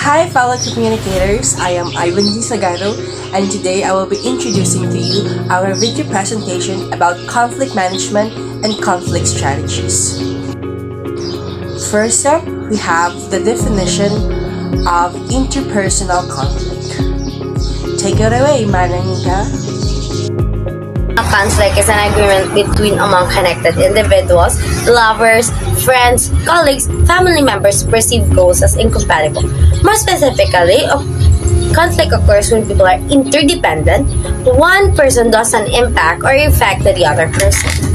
Hi fellow communicators, I am Salgado and today I will be introducing to you our video presentation about conflict management and conflict strategies. First up, we have the definition of interpersonal conflict. Take it away, Nikah. A conflict is an agreement between among connected individuals, lovers, friends, colleagues, family members perceive goals as incompatible. More specifically, a conflict occurs when people are interdependent. One person doesn't impact or affect the other person.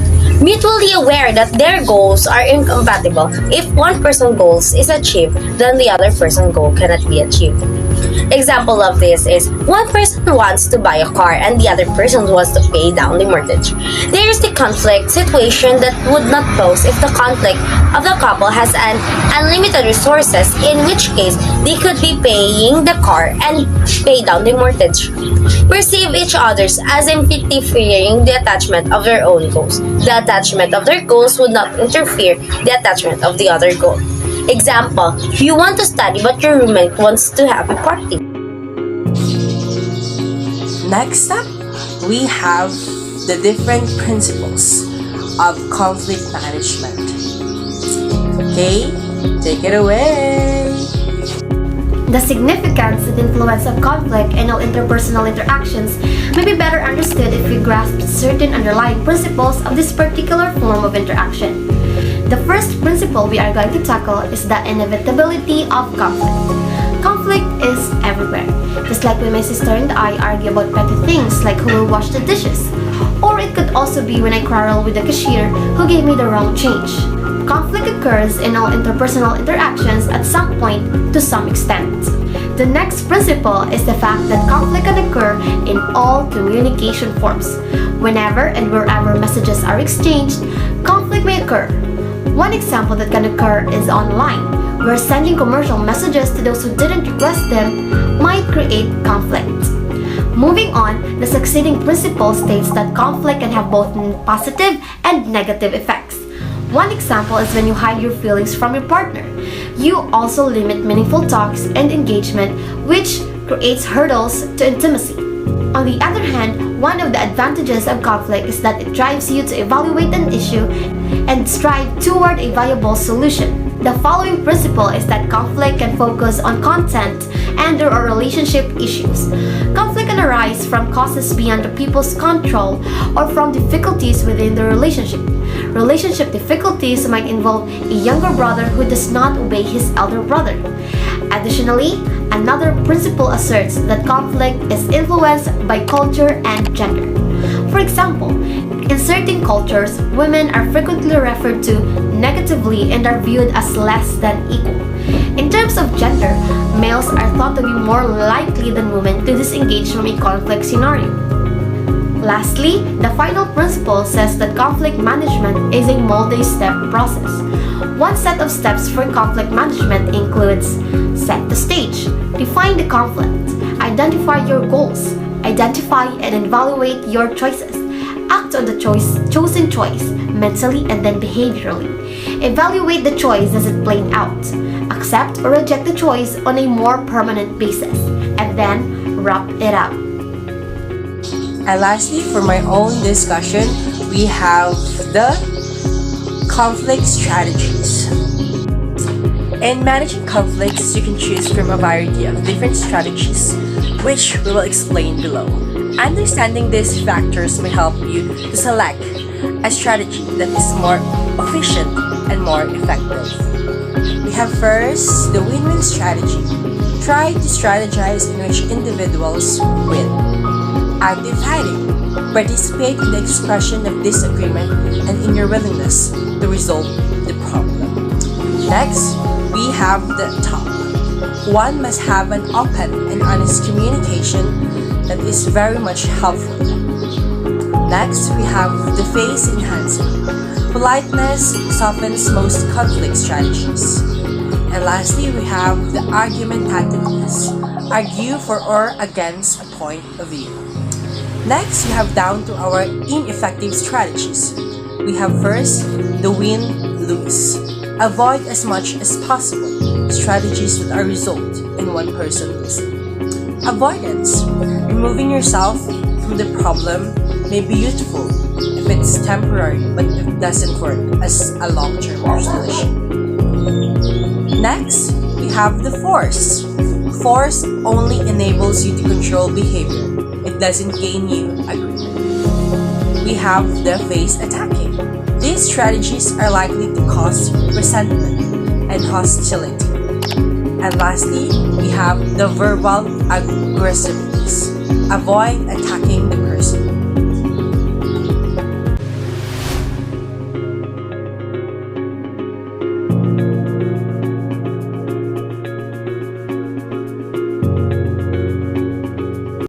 Mutually aware that their goals are incompatible. If one person's goals is achieved, then the other person's goal cannot be achieved. Example of this is one person wants to buy a car and the other person wants to pay down the mortgage. There is the conflict situation that would not pose if the conflict of the couple has an unlimited resources, in which case they could be paying the car and pay down the mortgage. Perceive each others as interfering the attachment of their own goals. The attachment of their goals would not interfere the attachment of the other goal. Example, you want to study but your roommate wants to have a party. Next up, we have the different principles of conflict management. Okay, take it away. The significance and influence of conflict in all interpersonal interactions may be better understood if we grasp certain underlying principles of this particular form of interaction. The first principle we are going to tackle is the inevitability of conflict. Conflict is everywhere. Just like when my sister and I argue about petty things like who will wash the dishes. Or it could also be when I quarrel with the cashier who gave me the wrong change. Conflict occurs in all interpersonal interactions at some point to some extent. The next principle is the fact that conflict can occur in all communication forms. Whenever and wherever messages are exchanged, conflict may occur. One example that can occur is online, where sending commercial messages to those who didn't request them might create conflict. Moving on, the succeeding principle states that conflict can have both positive and negative effects. One example is when you hide your feelings from your partner. You also limit meaningful talks and engagement, which creates hurdles to intimacy. On the other hand, one of the advantages of conflict is that it drives you to evaluate an issue and strive toward a viable solution. The following principle is that conflict can focus on content and or relationship issues. Conflict can arise from causes beyond the people's control or from difficulties within the relationship. Relationship difficulties might involve a younger brother who does not obey his elder brother. Additionally, another principle asserts that conflict is influenced by culture and gender. For example, in certain cultures, women are frequently referred to negatively and are viewed as less than equal. In terms of gender, males are thought to be more likely than women to disengage from a conflict scenario. Lastly, the final principle says that conflict management is a multi-step process. One set of steps for conflict management includes: set the stage, define the conflict, identify your goals, identify and evaluate your choices, act on the chosen choice mentally and then behaviorally, evaluate the choice as it played out, accept or reject the choice on a more permanent basis, and then wrap it up. And lastly, for my own discussion, we have the conflict strategies. In managing conflicts, you can choose from a variety of different strategies, which we will explain below. Understanding these factors may help you to select a strategy that is more efficient and more effective. We have first the win-win strategy. Try to strategize in which individuals win. Active hiding. Participate in the expression of disagreement and in your willingness to resolve the problem. Next, we have the top. One must have an open and honest communication that is very much helpful. Next, we have the face enhancing. Politeness softens most conflict strategies. And lastly, we have the argumentativeness. Argue for or against a point of view. Next, we have down to our ineffective strategies. We have first the win-lose. Avoid as much as possible strategies that are result in one person losing. Avoidance. Removing yourself from the problem may be useful if it's temporary, but it doesn't work as a long-term solution. Next, we have the force. Force only enables you to control behavior. It doesn't gain you agreement. We have the face attacking. These strategies are likely to cause resentment and hostility. And lastly, we have the verbal aggressiveness. Avoid attacking the